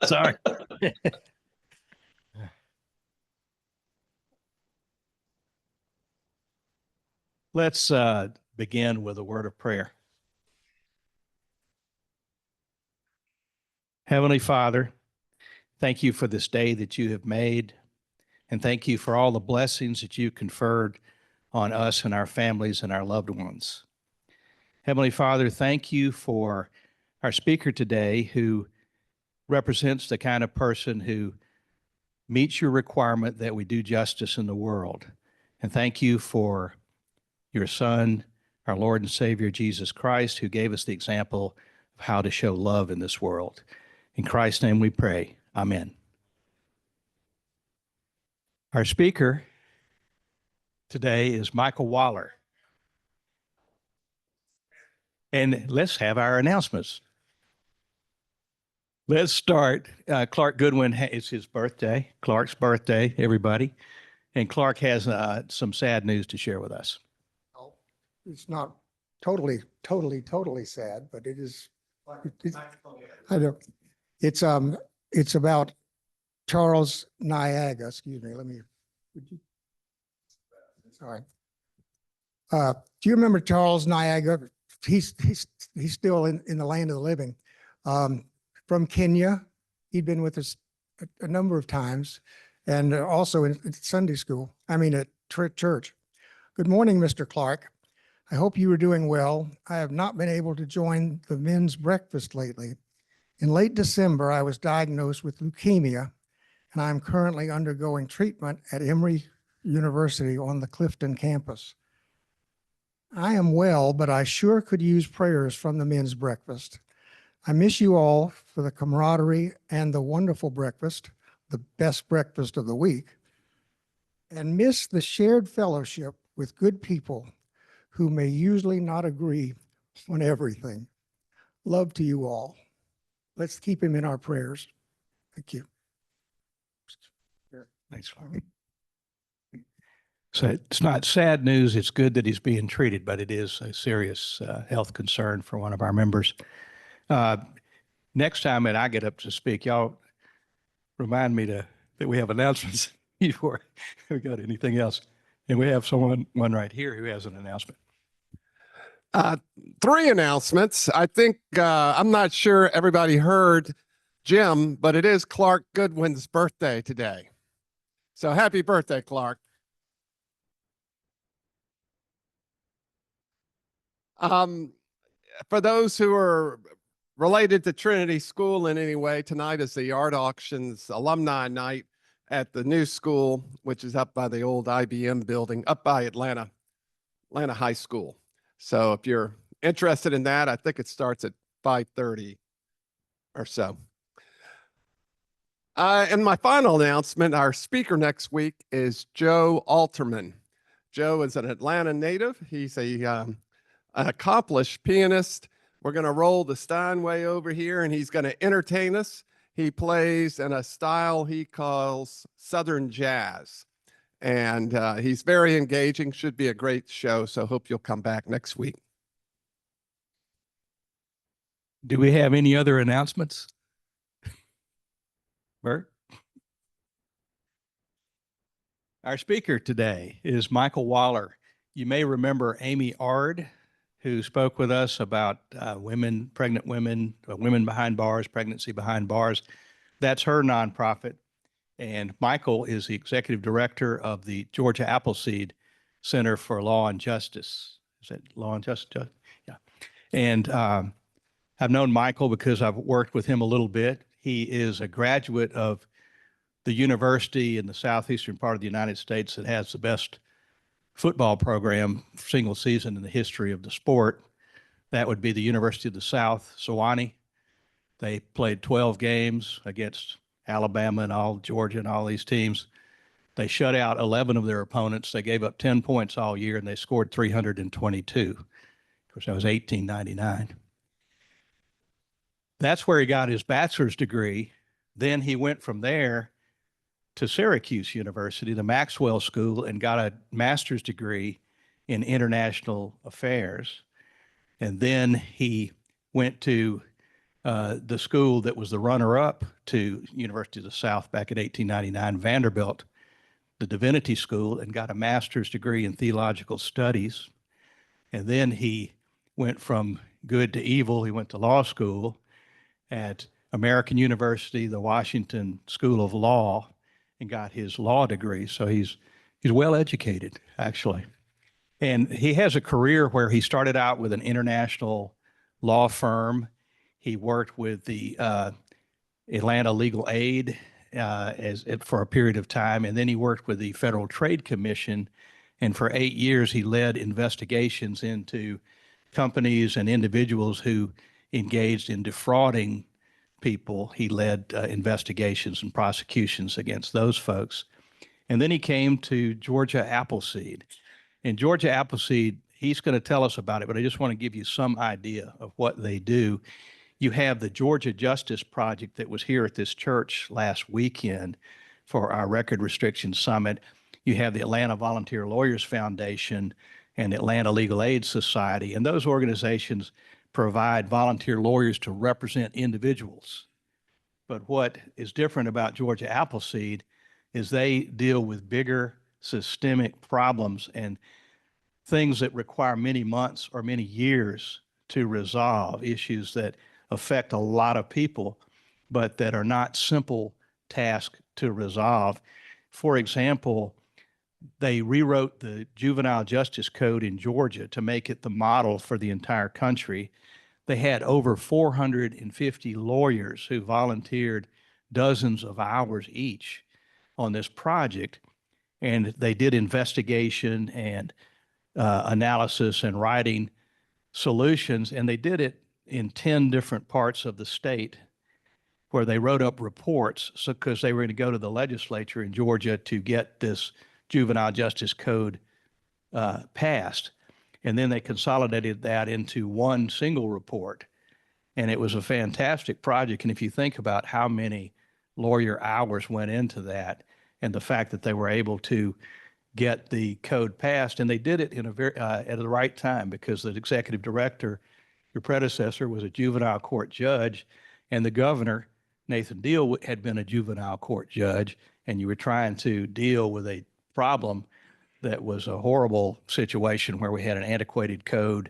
Sorry. Let's begin with a word of prayer. Heavenly Father, thank you for this day that you have made, and thank you for all the blessings that you conferred on us and our families and our loved ones. Heavenly Father, thank you for our speaker today, who represents the kind of person who meets your requirement that we do justice in the world. And thank you for your Son, our Lord and Savior, Jesus Christ, who gave us the example of how to show love in this world. In Christ's name we pray. Amen. Our speaker today is Michael Waller. And let's have our announcements. Let's start. Clark Goodwin, it's his birthday, Clark's birthday, everybody. And Clark has some sad news to share with us. It's not totally sad, but it is. I know. It's about Charles Niagara. Excuse me. Let me. Would you? Sorry. Do you remember Charles Niagara? He's still in the land of the living. From Kenya, he'd been with us a number of times, and also in Sunday school. I mean, at church. Good morning, Mr. Clark. I hope you are doing well. I have not been able to join the men's breakfast lately. In late December, I was diagnosed with leukemia, and I'm currently undergoing treatment at Emory University on the Clifton campus. I am well, but I sure could use prayers from the men's breakfast. I miss you all for the camaraderie and the wonderful breakfast, the best breakfast of the week, and miss the shared fellowship with good people who may usually not agree on everything. Love to you all. Let's keep him in our prayers. Thank you. Thanks, Clark. So it's not sad news. It's good that he's being treated, but it is a serious health concern for one of our members. Next time that I get up to speak, y'all remind me that we have announcements before we go to anything else. And we have one right here who has an announcement. 3 announcements. I think, I'm not sure everybody heard Jim, but it is Clark Goodwin's birthday today. So happy birthday, Clark. For those who are related to Trinity School in any way, tonight is the Art Auctions Alumni Night at the new school, which is up by the old IBM building, up by Atlanta High School. So if you're interested in that, I think it starts at 5:30 or so. And my final announcement, our speaker next week is Joe Alterman. Joe is an Atlanta native. He's an accomplished pianist. We're going to roll the Steinway over here, and he's going to entertain us. He plays in a style he calls Southern jazz. And he's very engaging, should be a great show. So hope you'll come back next week. Do we have any other announcements? Bert? Our speaker today is Michael Waller. You may remember Amy Ard, who spoke with us about pregnant women, women behind bars, pregnancy behind bars. That's her nonprofit. And Michael is the executive director of the Georgia Appleseed Center for Law and Justice. Is that Law and Justice? Yeah. And I've known Michael because I've worked with him a little bit. He is a graduate of the university in the southeastern part of the United States that has the best football program single season in the history of the sport. That would be the University of the South, Sewanee. They played 12 games against Alabama and all Georgia and all these teams. They shut out 11 of their opponents. They gave up 10 points all year, and they scored 322. Of course, that was 1899. That's where he got his bachelor's degree. Then he went from there to Syracuse University, the Maxwell School, and got a master's degree in international affairs. And then he went to the school that was the runner-up to University of the South back in 1899, Vanderbilt, the divinity school, and got a master's degree in theological studies. And then he went from good to evil. He went to law school at American University, the Washington School of Law, and got his law degree. So he's well educated, actually. And he has a career where he started out with an international law firm. He worked with the Atlanta Legal Aid for a period of time, and then he worked with the Federal Trade Commission. And for 8 years, he led investigations into companies and individuals who engaged in defrauding people. He led investigations and prosecutions against those folks. And then he came to Georgia Appleseed. And Georgia Appleseed, he's going to tell us about it, but I just want to give you some idea of what they do. You have the Georgia Justice Project that was here at this church last weekend for our Record Restriction Summit. You have the Atlanta Volunteer Lawyers Foundation and the Atlanta Legal Aid Society, and those organizations provide volunteer lawyers to represent individuals. But what is different about Georgia Appleseed is they deal with bigger systemic problems and things that require many months or many years to resolve, issues that affect a lot of people, but that are not simple tasks to resolve. For example, they rewrote the Juvenile Justice Code in Georgia to make it the model for the entire country. They had over 450 lawyers who volunteered dozens of hours each on this project, and they did investigation and analysis and writing solutions, and they did it in 10 different parts of the state where they wrote up reports because they were going to go to the legislature in Georgia to get this Juvenile Justice Code passed. And then they consolidated that into one single report. And it was a fantastic project. And if you think about how many lawyer hours went into that and the fact that they were able to get the code passed, and they did it in a very at the right time because the executive director, your predecessor, was a juvenile court judge, and the governor, Nathan Deal, had been a juvenile court judge, and you were trying to deal with a problem that was a horrible situation where we had an antiquated code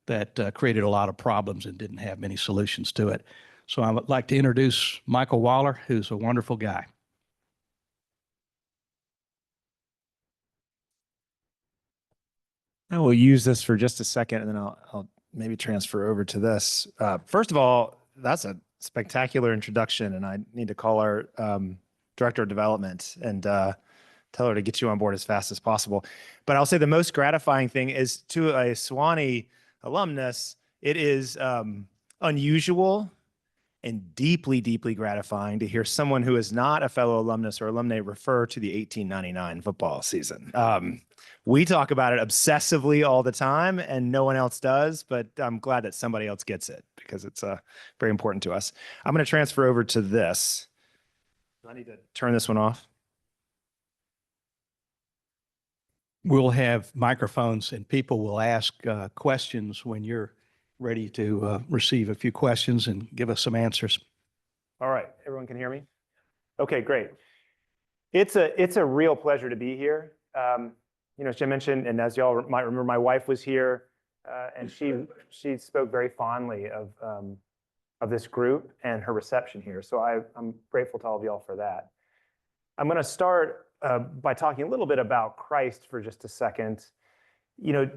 that created a lot of problems and didn't have many solutions to it. So I would like to introduce Michael Waller, who's a wonderful guy. I will use this for just a second, and then I'll maybe transfer over to this. First of all, that's a spectacular introduction, and I need to call our director of development and tell her to get you on board as fast as possible. But I'll say the most gratifying thing is to a Sewanee alumnus, it is unusual and deeply, deeply gratifying to hear someone who is not a fellow alumnus or alumni refer to the 1899 football season. We talk about it obsessively all the time and no one else does, but I'm glad that somebody else gets it because it's very important to us. I'm going to transfer over to this. Do I need to turn this one off? We'll have microphones and people will ask questions when you're ready to receive a few questions and give us some answers. All right, everyone can hear me? Okay, great. It's a real pleasure to be here. You know, as Jim mentioned, and as y'all might remember, my wife was here, and she spoke very fondly of this group and her reception here. So I'm grateful to all of y'all for that. I'm going to start by talking a little bit about Christ for just a second. You know,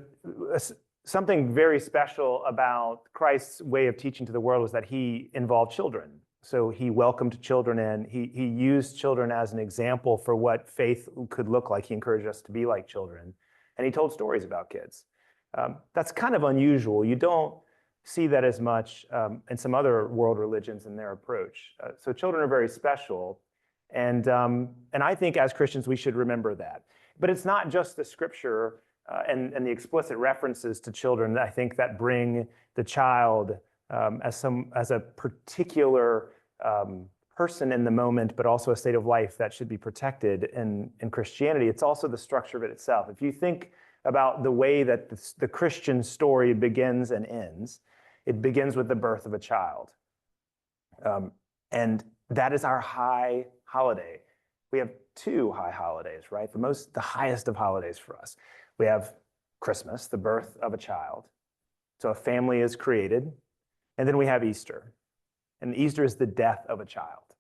something very special about Christ's way of teaching to the world was that he involved children. So he welcomed children in. He used children as an example for what faith could look like. He encouraged us to be like children. And he told stories about kids. That's kind of unusual. You don't see that as much in some other world religions in their approach. So children are very special. And I think as Christians, we should remember that. But it's not just the scripture and the explicit references to children, I think, that bring the child as a particular person in the moment, but also a state of life that should be protected in Christianity. It's also the structure of it itself. If you think about the way that the Christian story begins and ends, it begins with the birth of a child. And that is our high holiday. We have two high holidays, right? The highest of holidays for us. We have Christmas, the birth of a child. So a family is created. And then we have Easter. And Easter is the death of a child.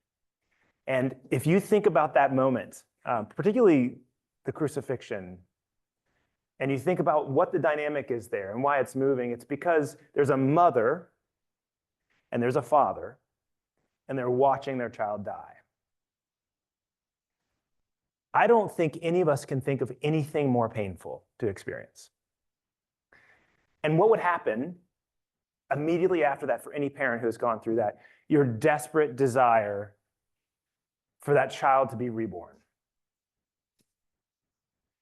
And if you think about that moment, particularly the crucifixion, and you think about what the dynamic is there and why it's moving, it's because there's a mother and there's a father, and they're watching their child die. I don't think any of us can think of anything more painful to experience. And what would happen immediately after that for any parent who has gone through that? Your desperate desire for that child to be reborn.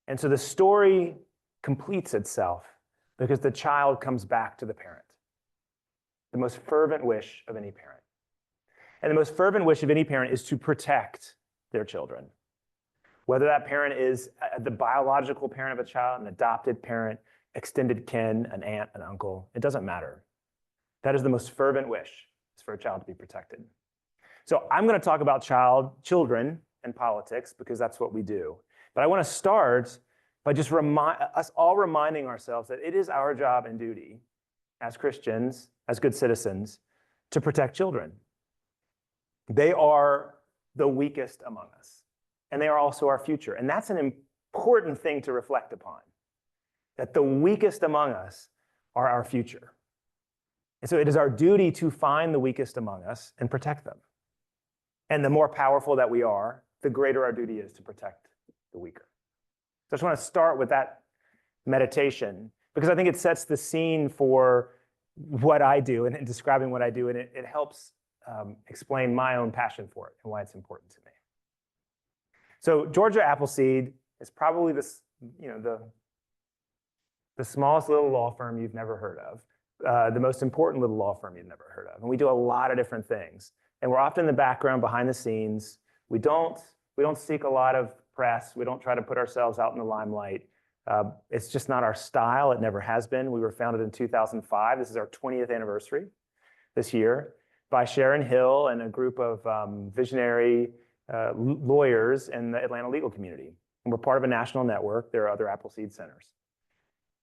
And so the story completes itself because the child comes back to the parent. The most fervent wish of any parent. And the most fervent wish of any parent is to protect their children. Whether that parent is the biological parent of a child, an adopted parent, extended kin, an aunt, an uncle, it doesn't matter. That is the most fervent wish, is for a child to be protected. So I'm going to talk about children and politics because that's what we do. But I want to start by just reminding ourselves that it is our job and duty as Christians, as good citizens, to protect children. They are the weakest among us, and they are also our future. And that's an important thing to reflect upon, that the weakest among us are our future. And so it is our duty to find the weakest among us and protect them. And the more powerful that we are, the greater our duty is to protect the weaker. So I just want to start with that meditation because I think it sets the scene for what I do and describing what I do, and it helps explain my own passion for it and why it's important to me. So Georgia Appleseed is probably the smallest little law firm you've never heard of, the most important little law firm you've never heard of, and we do a lot of different things. And we're often in the background, behind the scenes. We don't seek a lot of press. We don't try to put ourselves out in the limelight. It's just not our style. It never has been. We were founded in 2005. This is our 20th anniversary this year by Sharon Hill and a group of visionary lawyers in the Atlanta legal community. And we're part of a national network. There are other Appleseed centers.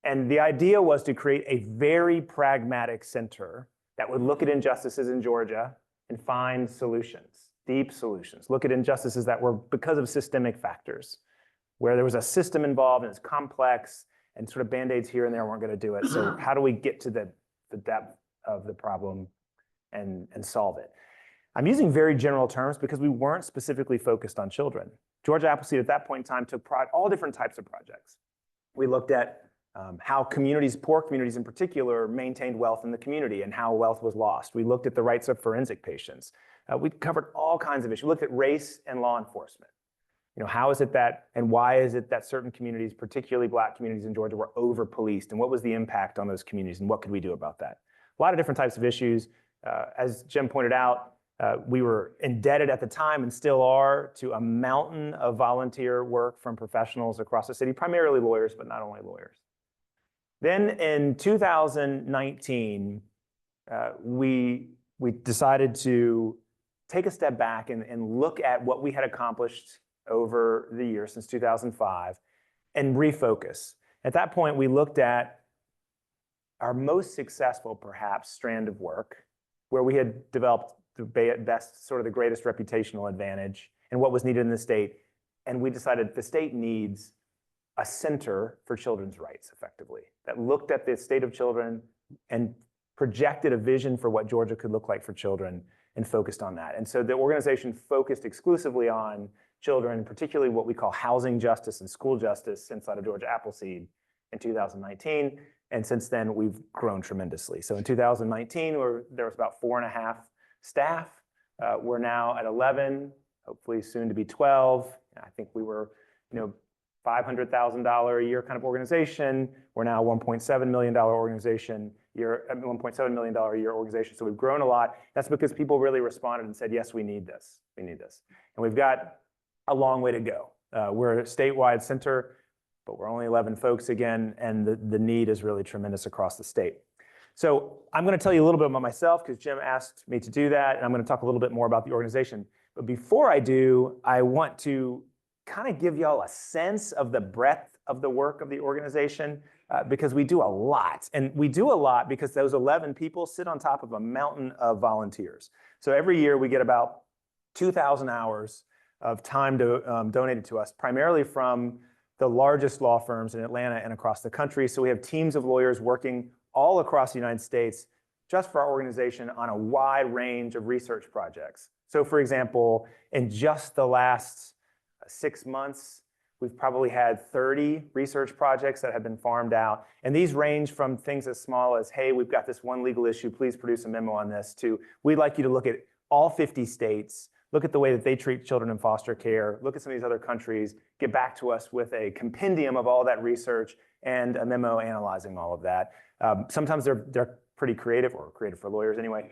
And the idea was to create a very pragmatic center that would look at injustices in Georgia and find solutions, deep solutions. Look at injustices that were because of systemic factors, where there was a system involved and it's complex and sort of Band-Aids here and there weren't going to do it. So how do we get to the depth of the problem and solve it? I'm using very general terms because we weren't specifically focused on children. Georgia Appleseed at that point in time took all different types of projects. We looked at how communities, poor communities in particular, maintained wealth in the community and how wealth was lost. We looked at the rights of forensic patients. We covered all kinds of issues. We looked at race and law enforcement. How is it that, and why is it that certain communities, particularly Black communities in Georgia, were over-policed, and what was the impact on those communities, and what could we do about that? A lot of different types of issues. As Jim pointed out, we were indebted at the time and still are to a mountain of volunteer work from professionals across the city, primarily lawyers, but not only lawyers. Then in 2019, we decided to take a step back and look at what we had accomplished over the years since 2005 and refocus. At that point, we looked at our most successful, perhaps, strand of work, where we had developed the best, sort of the greatest reputational advantage and what was needed in the state. And we decided the state needs a center for children's rights, effectively, that looked at the state of children and projected a vision for what Georgia could look like for children and focused on that. And so the organization focused exclusively on children, particularly what we call housing justice and school justice inside of Georgia Appleseed in 2019. And since then, we've grown tremendously. So in 2019, there was about 4.5 staff. We're now at 11, hopefully soon to be 12. I think we were, $500,000 a year kind of organization. We're now a $1.7 million organization, $1.7 million a year organization. So we've grown a lot. That's because people really responded and said, yes, we need this. We need this. And we've got a long way to go. We're a statewide center, but we're only 11 folks again, and the need is really tremendous across the state. So I'm going to tell you a little bit about myself because Jim asked me to do that, and I'm going to talk a little bit more about the organization. But before I do, I want to kind of give y'all a sense of the breadth of the work of the organization because we do a lot. And we do a lot because those 11 people sit on top of a mountain of volunteers. So every year we get about 2,000 hours of time donated to us, primarily from the largest law firms in Atlanta and across the country. So we have teams of lawyers working all across the United States just for our organization on a wide range of research projects. So for example, in just the last 6 months, we've probably had 30 research projects that have been farmed out. And these range from things as small as, hey, we've got this one legal issue, please produce a memo on this, to we'd like you to look at all 50 states, look at the way that they treat children in foster care, look at some of these other countries, get back to us with a compendium of all that research and a memo analyzing all of that. Sometimes they're pretty creative, or creative for lawyers anyway.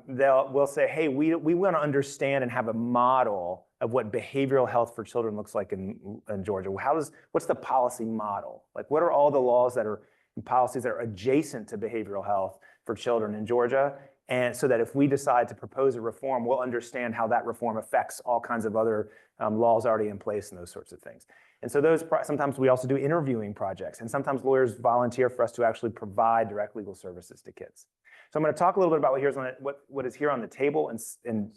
We'll say, hey, we want to understand and have a model of what behavioral health for children looks like in Georgia. What's the policy model? Like, what are all the laws that are and policies that are adjacent to behavioral health for children in Georgia? And so that if we decide to propose a reform, we'll understand how that reform affects all kinds of other laws already in place and those sorts of things. And so sometimes we also do interviewing projects, and sometimes lawyers volunteer for us to actually provide direct legal services to kids. So I'm going to talk a little bit about what is here on the table and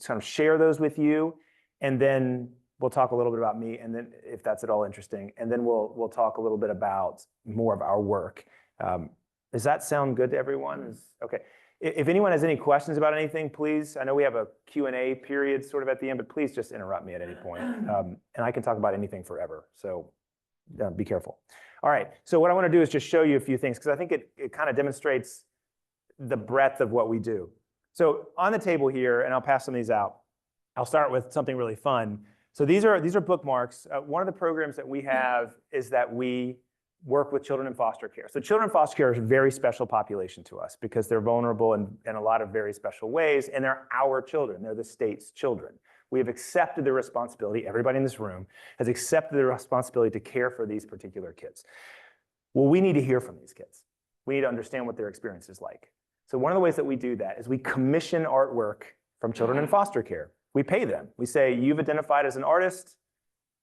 kind of share those with you, and then we'll talk a little bit about me, and then if that's at all interesting, and then we'll talk a little bit about more of our work. Does that sound good to everyone? Okay. If anyone has any questions about anything, please, I know we have a Q&A period sort of at the end, but please just interrupt me at any point. And I can talk about anything forever, so be careful. All right, so what I want to do is just show you a few things, because I think it kind of demonstrates the breadth of what we do. So on the table here, and I'll pass some of these out, I'll start with something really fun. So these are bookmarks. One of the programs that we have is that we work with children in foster care. So children in foster care is a very special population to us because they're vulnerable in a lot of very special ways, and they're our children. They're the state's children. We have accepted the responsibility, everybody in this room has accepted the responsibility to care for these particular kids. Well, we need to hear from these kids. We need to understand what their experience is like. So one of the ways that we do that is we commission artwork from children in foster care. We pay them. We say, you've identified as an artist,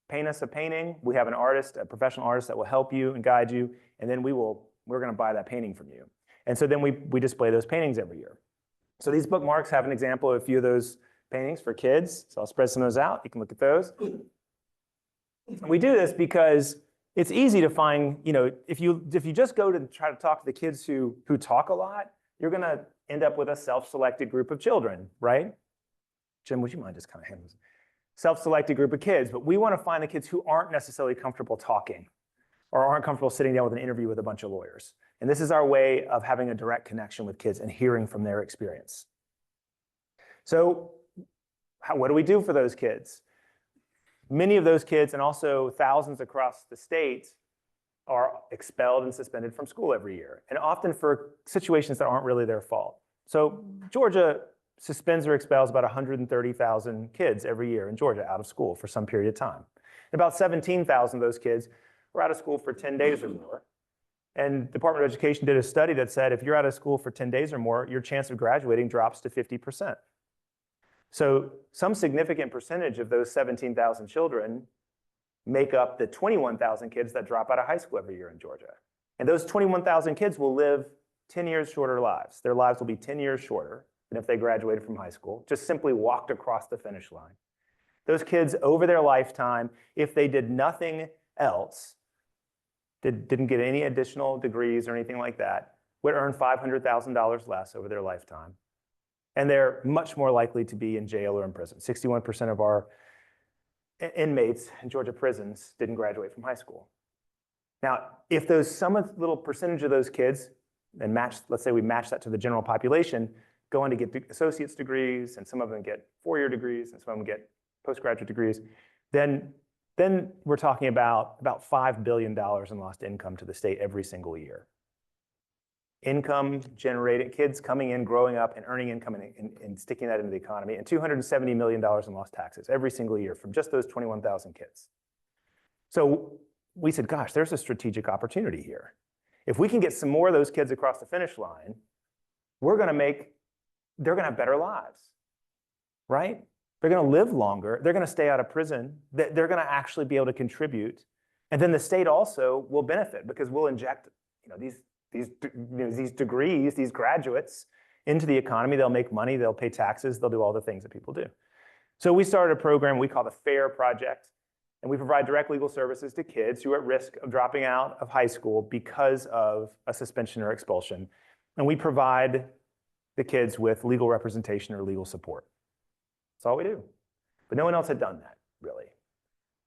paint us a painting. We have an artist, a professional artist that will help you and guide you, and then we're going to buy that painting from you. And so then we display those paintings every year. So these bookmarks have an example of a few of those paintings for kids. So I'll spread some of those out. You can look at those. And we do this because it's easy to find, if you just go to try to talk to the kids who talk a lot, you're going to end up with a self-selected group of children, right? Jim, would you mind just kind of handling this? Self-selected group of kids, but we want to find the kids who aren't necessarily comfortable talking or aren't comfortable sitting down with an interview with a bunch of lawyers. And this is our way of having a direct connection with kids and hearing from their experience. So what do we do for those kids? Many of those kids, and also thousands across the state, are expelled and suspended from school every year, and often for situations that aren't really their fault. So Georgia suspends or expels about 130,000 kids every year in Georgia out of school for some period of time. And about 17,000 of those kids were out of school for 10 days or more. And the Department of Education did a study that said if you're out of school for 10 days or more, your chance of graduating drops to 50%. So some significant percentage of those 17,000 children make up the 21,000 kids that drop out of high school every year in Georgia. And those 21,000 kids will live 10 years shorter lives. Their lives will be 10 years shorter than if they graduated from high school, just simply walked across the finish line. Those kids, over their lifetime, if they did nothing else, didn't get any additional degrees or anything like that, would earn $500,000 less over their lifetime. And they're much more likely to be in jail or in prison. 61% of our inmates in Georgia prisons didn't graduate from high school. Now, if some little percentage of those kids, and let's say we match that to the general population, go on to get associate's degrees, and some of them get four-year degrees, and some of them get postgraduate degrees, then we're talking about $5 billion in lost income to the state every single year. Income generated, kids coming in, growing up, and earning income and sticking that into the economy, and $270 million in lost taxes every single year from just those 21,000 kids. So we said, gosh, there's a strategic opportunity here. If we can get some more of those kids across the finish line, they're going to have better lives, right? They're going to live longer. They're going to stay out of prison. They're going to actually be able to contribute. And then the state also will benefit because we'll inject, these degrees, these graduates into the economy. They'll make money, they'll pay taxes, they'll do all the things that people do. So we started a program we call the FAIR Project, and we provide direct legal services to kids who are at risk of dropping out of high school because of a suspension or expulsion. And we provide the kids with legal representation or legal support. That's all we do. But no one else had done that, really.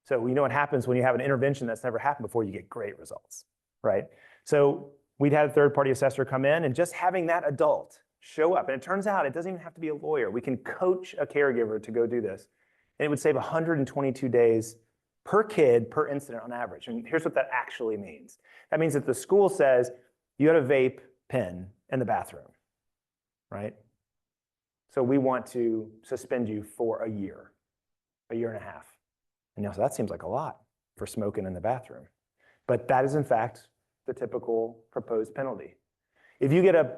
So you know what happens when you have an intervention that's never happened before, you get great results, right? So we'd had a third-party assessor come in, and just having that adult show up, and it turns out it doesn't even have to be a lawyer. We can coach a caregiver to go do this, and it would save 122 days per kid per incident on average. And here's what that actually means. That means that the school says, you had a vape pen in the bathroom, right? So we want to suspend you for a year and a half. And you'll say, that seems like a lot for smoking in the bathroom. But that is in fact the typical proposed penalty. If you get a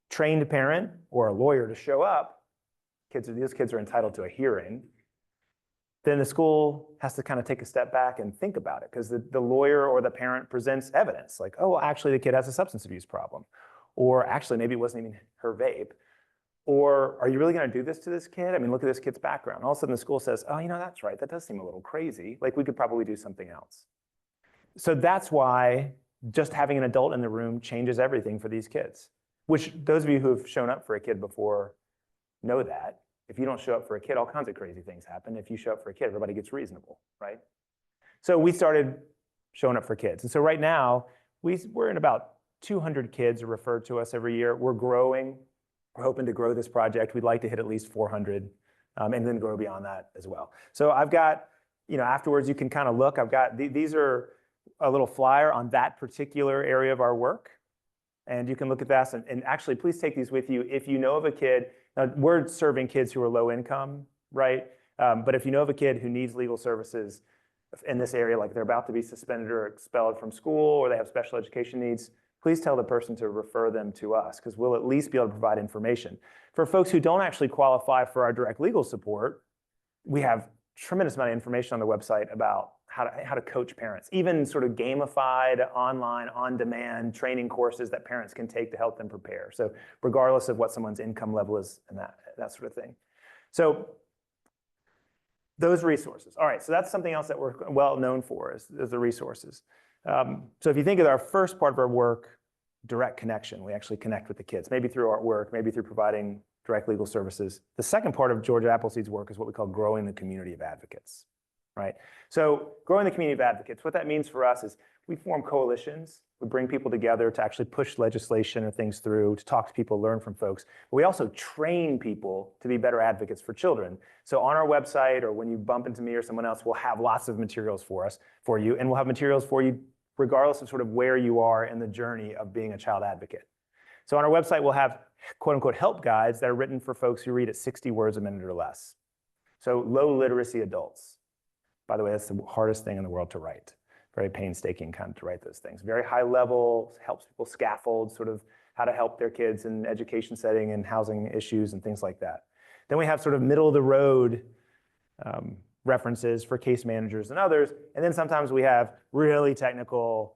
trained parent or a lawyer to show up, these kids are entitled to a hearing, then the school has to kind of take a step back and think about it, because the lawyer or the parent presents evidence like, oh, well, actually the kid has a substance abuse problem, or actually maybe it wasn't even her vape, or are you really going to do this to this kid? I mean, look at this kid's background. All of a sudden the school says, oh, that's right, that does seem a little crazy, like we could probably do something else. So that's why just having an adult in the room changes everything for these kids, which those of you who have shown up for a kid before know that. If you don't show up for a kid, all kinds of crazy things happen. If you show up for a kid, everybody gets reasonable, right? So we started showing up for kids. And so right now, we're in about 200 kids are referred to us every year. We're growing. We're hoping to grow this project. We'd like to hit at least 400 and then grow beyond that as well. So I've got, afterwards you can kind of look. I've got, these are a little flyer on that particular area of our work. And you can look at that. And actually, please take these with you. If you know of a kid, now we're serving kids who are low income, right? But if you know of a kid who needs legal services in this area, like they're about to be suspended or expelled from school, or they have special education needs, please tell the person to refer them to us, because we'll at least be able to provide information. For folks who don't actually qualify for our direct legal support, we have tremendous amount of information on the website about how to coach parents, even sort of gamified, online, on-demand training courses that parents can take to help them prepare. So regardless of what someone's income level is and that sort of thing. So those resources. All right, so that's something else that we're well known for is the resources. So if you think of our first part of our work, direct connection, we actually connect with the kids, maybe through artwork, maybe through providing direct legal services. The second part of Georgia Appleseed's work is what we call growing the community of advocates, right? So growing the community of advocates, what that means for us is we form coalitions. We bring people together to actually push legislation and things through, to talk to people, learn from folks. But we also train people to be better advocates for children. So on our website, or when you bump into me or someone else, we'll have lots of materials for you, and we'll have materials for you regardless of sort of where you are in the journey of being a child advocate. So on our website, we'll have quote unquote help guides that are written for folks who read at 60 words a minute or less. So low literacy adults. By the way, that's the hardest thing in the world to write. Very painstaking kind of to write those things. Very high level, helps people scaffold sort of how to help their kids in education setting and housing issues and things like that. Then we have sort of middle of the road references for case managers and others. And then sometimes we have really technical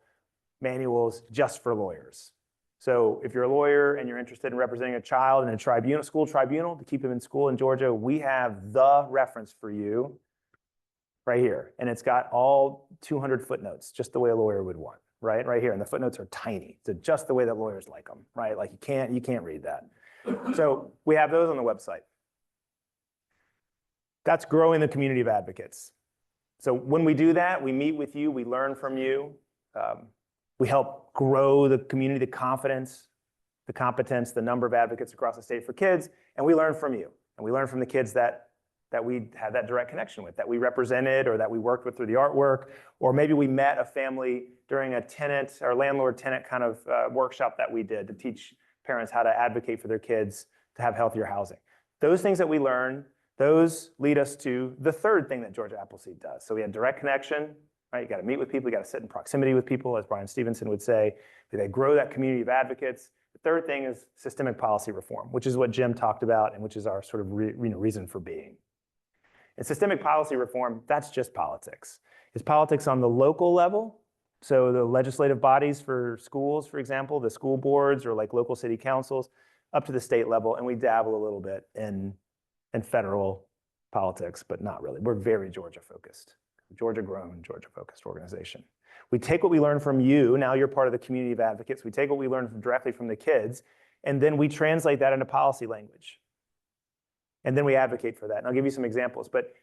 manuals just for lawyers. So if you're a lawyer and you're interested in representing a child in a tribunal, school tribunal to keep them in school in Georgia, we have the reference for you right here. And it's got all 200 footnotes, just the way a lawyer would want, right here. And the footnotes are tiny. So just the way that lawyers like them, right? Like you can't read that. So we have those on the website. That's growing the community of advocates. So when we do that, we meet with you, we learn from you. We help grow the community, the confidence, the competence, the number of advocates across the state for kids, and we learn from you. And we learn from the kids that we had that direct connection with, that we represented or that we worked with through the artwork, or maybe we met a family during a tenant or landlord-tenant kind of workshop that we did to teach parents how to advocate for their kids to have healthier housing. Those things that we learn, those lead us to the third thing that Georgia Appleseed does. So we had direct connection, right? You got to meet with people, you got to sit in proximity with people, as Brian Stevenson would say. They grow that community of advocates. The third thing is systemic policy reform, which is what Jim talked about and which is our sort of reason for being. And systemic policy reform, that's just politics. It's politics on the local level. So the legislative bodies for schools, for example, the school boards or like local city councils, up to the state level, and we dabble a little bit in federal politics, but not really. We're very Georgia focused, Georgia grown, Georgia focused organization. We take what we learn from you, now you're part of the community of advocates, we take what we learn directly from the kids, and then we translate that into policy language. And then we advocate for that. And I'll give you some examples, but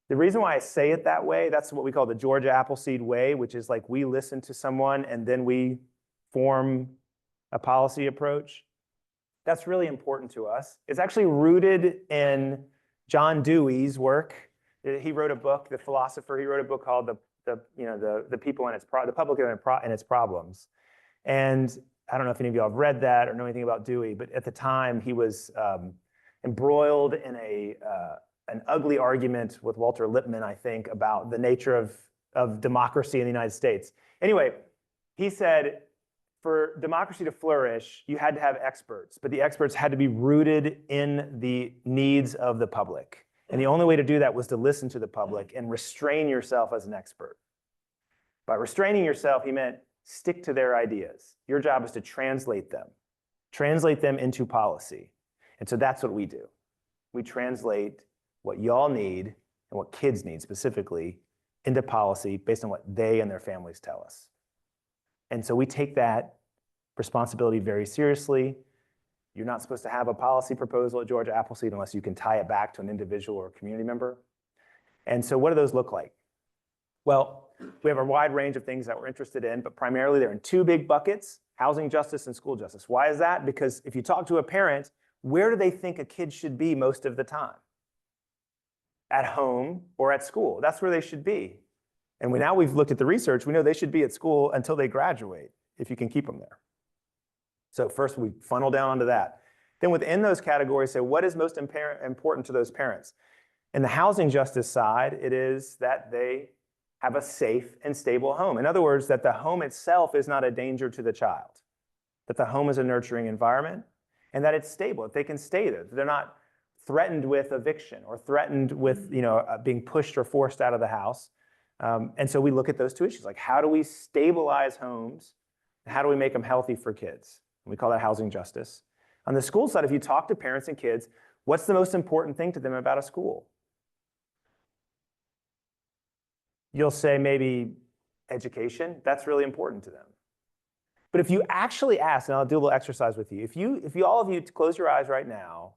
the reason why I say it that way, that's what we call the Georgia Appleseed way, which is like we listen to someone and then we form a policy approach. That's really important to us. It's actually rooted in John Dewey's work. He wrote a book, the philosopher, he wrote a book called the People and the Public and Its Problems. And I don't know if any of you have read that or know anything about Dewey, but at the time he was embroiled in an ugly argument with Walter Lippmann, I think, about the nature of democracy in the United States. Anyway, he said, for democracy to flourish, you had to have experts, but the experts had to be rooted in the needs of the public. And the only way to do that was to listen to the public and restrain yourself as an expert. By restraining yourself, he meant stick to their ideas. Your job is to translate them into policy. And so that's what we do. We translate what y'all need and what kids need specifically into policy based on what they and their families tell us. And so we take that responsibility very seriously. You're not supposed to have a policy proposal at Georgia Appleseed unless you can tie it back to an individual or community member. And so what do those look like? Well, we have a wide range of things that we're interested in, but primarily they're in two big buckets, housing justice and school justice. Why is that? Because if you talk to a parent, where do they think a kid should be most of the time? At home or at school. That's where they should be. And now we've looked at the research, we know they should be at school until they graduate, if you can keep them there. So first we funnel down onto that. Then within those categories, say what is most important to those parents? In the housing justice side, it is that they have a safe and stable home. In other words, that the home itself is not a danger to the child, that the home is a nurturing environment, and that it's stable, that they can stay there, that they're not threatened with eviction or threatened with being pushed or forced out of the house. And so we look at those two issues, like how do we stabilize homes? And how do we make them healthy for kids? And we call that housing justice. On the school side, if you talk to parents and kids, what's the most important thing to them about a school? You'll say maybe education. That's really important to them. But if you actually ask, and I'll do a little exercise with you, if you all of you close your eyes right now,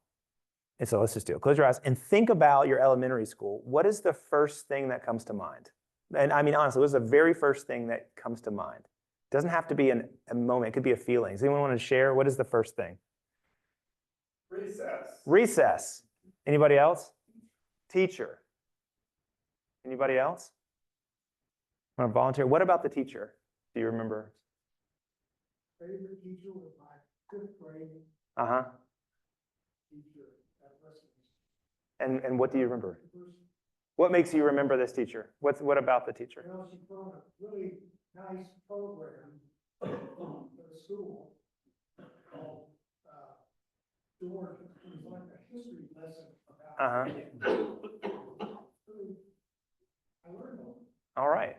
and so let's just do it. Close your eyes and think about your elementary school. What is the first thing that comes to mind? And I mean, honestly, what's the very first thing that comes to mind? It doesn't have to be a moment. It could be a feeling. Does anyone want to share? What is the first thing? Recess. Recess. Anybody else? Teacher. Anybody else? Want to volunteer? What about the teacher? Do you remember? Favorite teacher was my fifth grade Uh-huh. teacher at Westminster. And what do you remember? What makes you remember this teacher? What about the teacher? Well, she put on a really nice program for the school called Georgia. It was like a history lesson about. I learned a lot. All right.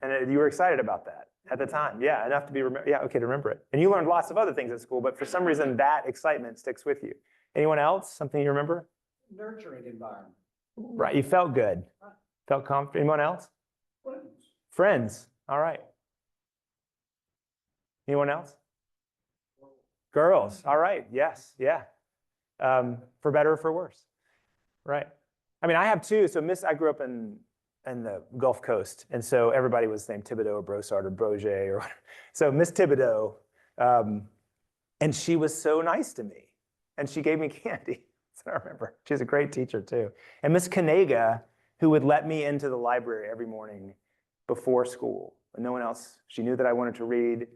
And you were excited about that at the time. Yeah, enough to be, okay, to remember it. And you learned lots of other things at school, but for some reason that excitement sticks with you. Anyone else? Something you remember? Nurturing environment. Right, you felt good. Felt comfortable. Anyone else? Friends. Friends. All right. Anyone else? Girls. All right. Yes. Yeah. For better or for worse. Right. I mean, I have two. So I grew up in the Gulf Coast. And so everybody was named Thibodeau or Brossard or Broget or whatever. So Miss Thibodeau, and she was so nice to me. And she gave me candy. So I remember. She's a great teacher too. And Miss Kanega, who would let me into the library every morning before school. And no one else. She knew that I wanted to read.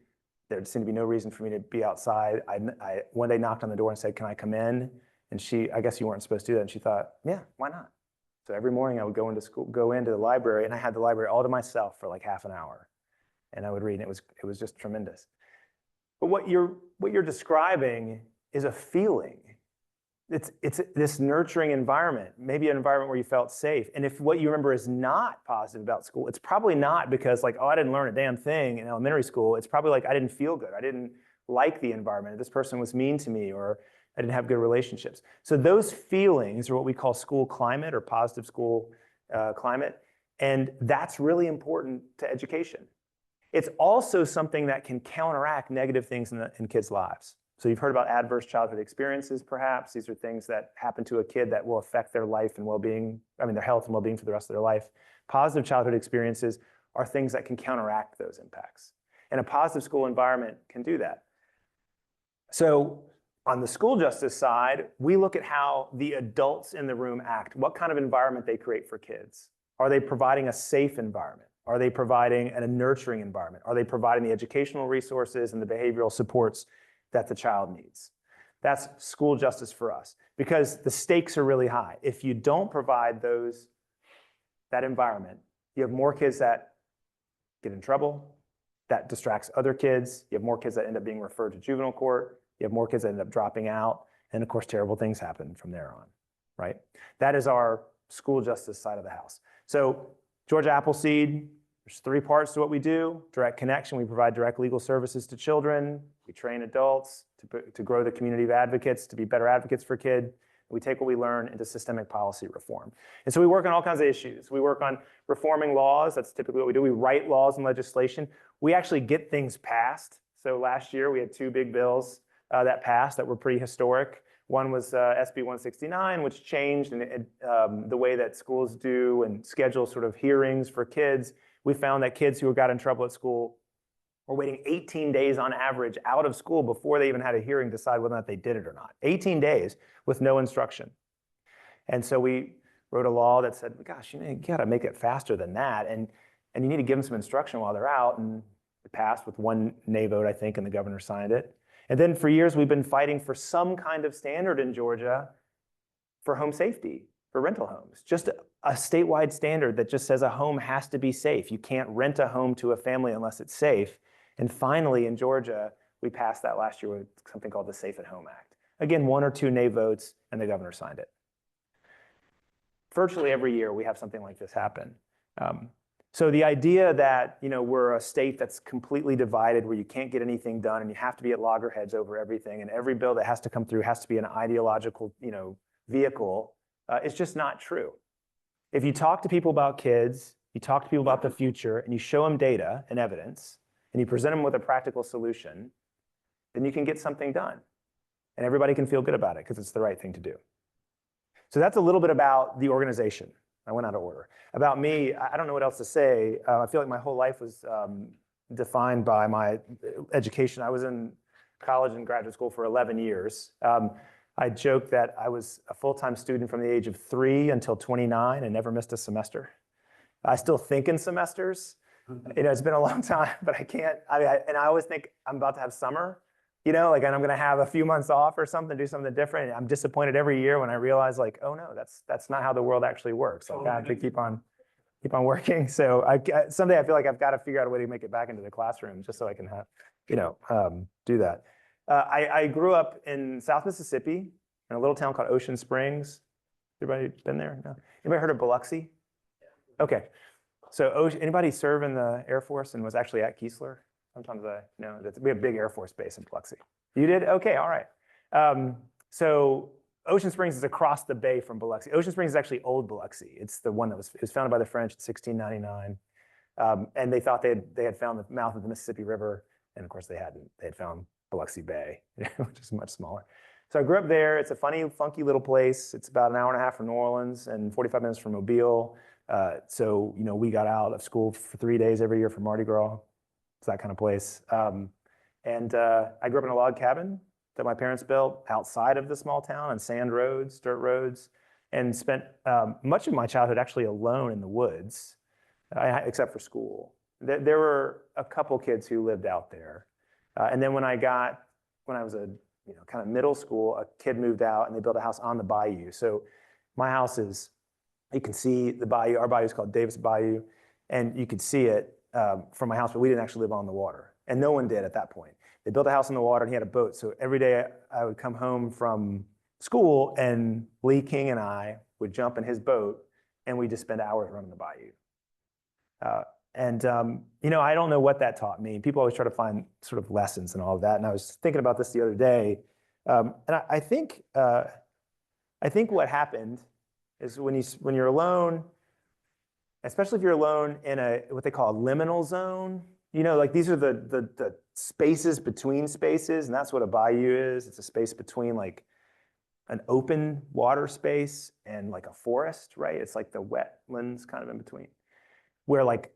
There seemed to be no reason for me to be outside. I one day knocked on the door and said, "Can I come in?" And I guess you weren't supposed to do that. And she thought, "Yeah, why not?" So every morning I would go into the library, and I had the library all to myself for like half an hour. And I would read, and it was just tremendous. But what you're describing is a feeling. It's this nurturing environment, maybe an environment where you felt safe. And if what you remember is not positive about school, it's probably not because like, oh, I didn't learn a damn thing in elementary school. It's probably like, I didn't feel good. I didn't like the environment. This person was mean to me, or I didn't have good relationships. So those feelings are what we call school climate or positive school climate. And that's really important to education. It's also something that can counteract negative things in kids' lives. So you've heard about adverse childhood experiences, perhaps. These are things that happen to a kid that will affect their life and well-being, their health and well-being for the rest of their life. Positive childhood experiences are things that can counteract those impacts. And a positive school environment can do that. So on the school justice side, we look at how the adults in the room act, what kind of environment they create for kids. Are they providing a safe environment? Are they providing a nurturing environment? Are they providing the educational resources and the behavioral supports that the child needs? That's school justice for us, because the stakes are really high. If you don't provide that environment, you have more kids that get in trouble, that distracts other kids. You have more kids that end up being referred to juvenile court. You have more kids that end up dropping out. And of course, terrible things happen from there on, right? That is our school justice side of the house. So Georgia Appleseed, there's 3 parts to what we do. Direct connection, we provide direct legal services to children. We train adults to grow the community of advocates, to be better advocates for kids. We take what we learn into systemic policy reform. And so we work on all kinds of issues. We work on reforming laws. That's typically what we do. We write laws and legislation. We actually get things passed. So last year we had 2 big bills that passed that were pretty historic. One was SB 169, which changed the way that schools do and schedule sort of hearings for kids. We found that kids who got in trouble at school were waiting 18 days on average out of school before they even had a hearing to decide whether or not they did it or not. 18 days with no instruction. And so we wrote a law that said, gosh, you got to make it faster than that. And you need to give them some instruction while they're out. And it passed with 1 nay vote, I think, and the governor signed it. And then for years, we've been fighting for some kind of standard in Georgia for home safety, for rental homes. Just a statewide standard that just says a home has to be safe. You can't rent a home to a family unless it's safe. And finally, in Georgia, we passed that last year with something called the Safe at Home Act. Again, 1 or 2 nay votes, and the governor signed it. Virtually every year, we have something like this happen. So the idea that we're a state that's completely divided, where you can't get anything done, and you have to be at loggerheads over everything, and every bill that has to come through has to be an ideological vehicle, is just not true. If you talk to people about kids, you talk to people about the future, and you show them data and evidence, and you present them with a practical solution, then you can get something done. And everybody can feel good about it because it's the right thing to do. So that's a little bit about the organization. I went out of order. About me, I don't know what else to say. I feel like my whole life was defined by my education. I was in college and graduate school for 11 years. I joke that I was a full-time student from the age of 3 until 29 and never missed a semester. I still think in semesters. It's been a long time, but I can't. And I always think I'm about to have summer, and I'm going to have a few months off or something, do something different. And I'm disappointed every year when I realize, like, oh no, that's not how the world actually works. Like, I have to keep on working. So someday I feel like I've got to figure out a way to make it back into the classroom just so I can have, do that. I grew up in South Mississippi in a little town called Ocean Springs. Everybody been there? No? Anybody heard of Biloxi? Okay. So anybody serve in the Air Force and was actually at Keesler? Sometimes we have a big Air Force base in Biloxi. You did? Okay, all right. So Ocean Springs is across the bay from Biloxi. Ocean Springs is actually old Biloxi. It's the one that was founded by the French in 1699. And they thought they had found the mouth of the Mississippi River. And of course they hadn't. They had found Biloxi Bay, which is much smaller. So I grew up there. It's a funny, funky little place. It's about an hour and a half from New Orleans and 45 minutes from Mobile. So we got out of school for 3 days every year for Mardi Gras. It's that kind of place. And I grew up in a log cabin that my parents built outside of the small town on sand roads, dirt roads, and spent much of my childhood actually alone in the woods, except for school. There were a couple kids who lived out there. And then when I was a kind of middle school, a kid moved out and they built a house on the bayou. So my house is, you can see the bayou. Our bayou is called Davis Bayou, and you could see it from my house, but we didn't actually live on the water. And no one did at that point. They built a house in the water and he had a boat. So every day I would come home from school and Lee King and I would jump in his boat and we'd just spend hours running the bayou. I don't know what that taught me. People always try to find sort of lessons and all of that. And I was thinking about this the other day. I think what happened is when you're alone, especially if you're alone in what they call a liminal zone, like these are the spaces between spaces, and that's what a bayou is. It's a space between like an open water space and like a forest, right? It's like the wetlands kind of in between, where like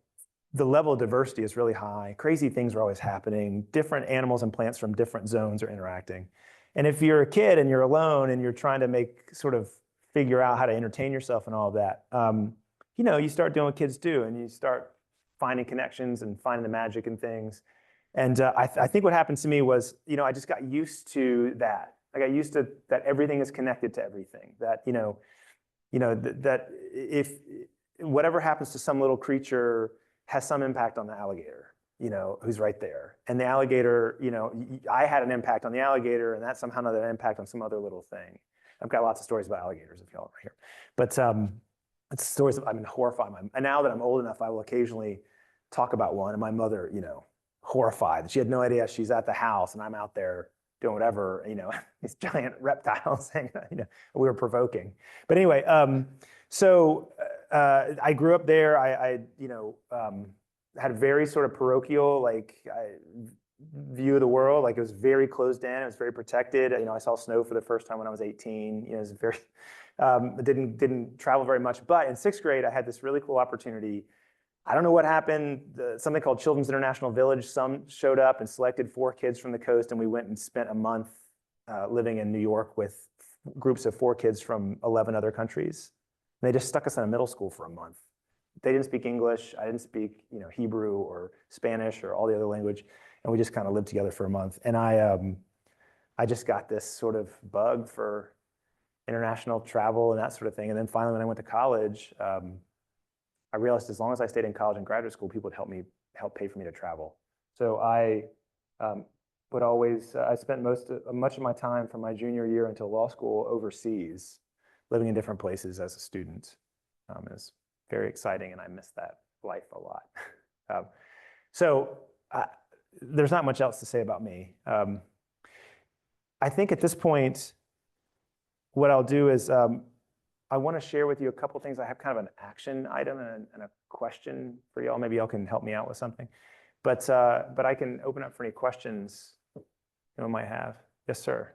the level of diversity is really high. Crazy things are always happening. Different animals and plants from different zones are interacting. And if you're a kid and you're alone and you're trying to figure out how to entertain yourself and all of that, you start doing what kids do and you start finding connections and finding the magic in things. And I think what happened to me was, I just got used to that. I got used to that everything is connected to everything. That, that if whatever happens to some little creature has some impact on the alligator, who's right there. And the alligator, I had an impact on the alligator and that somehow had an impact on some other little thing. I've got lots of stories about alligators if y'all are here. But it's stories I've been horrified. And now that I'm old enough, I will occasionally talk about one. And my mother, horrified. She had no idea she's at the house and I'm out there doing whatever, these giant reptiles, we were provoking. But anyway, so I grew up there. I had a very sort of parochial, view of the world. Like it was very closed in. It was very protected. I saw snow for the first time when I was 18. It was very, didn't travel very much. But in 6th grade, I had this really cool opportunity. I don't know what happened. Something called Children's International Village. Some showed up and selected 4 kids from the coast, and we went and spent a month living in New York with groups of 4 kids from 11 other countries. And they just stuck us in a middle school for a month. They didn't speak English. I didn't speak, Hebrew or Spanish or all the other language, and we just kind of lived together for a month. And I just got this sort of bug for international travel and that sort of thing. And then finally, when I went to college, I realized as long as I stayed in college and graduate school, people would help pay for me to travel. So I would always, I spent much of my time from my junior year until law school overseas, living in different places as a student. It was very exciting, and I miss that life a lot. There's not much else to say about me. I think at this point, what I'll do is I want to share with you a couple things. I have kind of an action item and a question for y'all. Maybe y'all can help me out with something. But I can open up for any questions anyone might have. Yes, sir.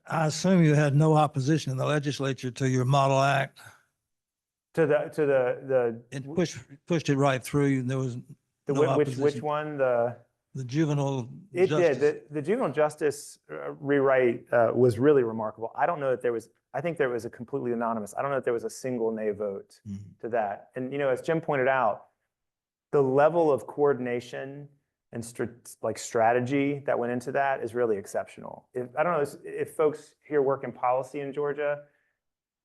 I assume you had no opposition in the legislature to your model act. It pushed it right through. And there was no which opposition. one? The juvenile It justice. did. The juvenile justice rewrite was really remarkable. I don't know that there was, I think there was a completely anonymous. I don't know if there was a single nay vote to that. And, as Jim pointed out, the level of coordination and strategy that went into that is really exceptional. I don't know if folks here work in policy in Georgia,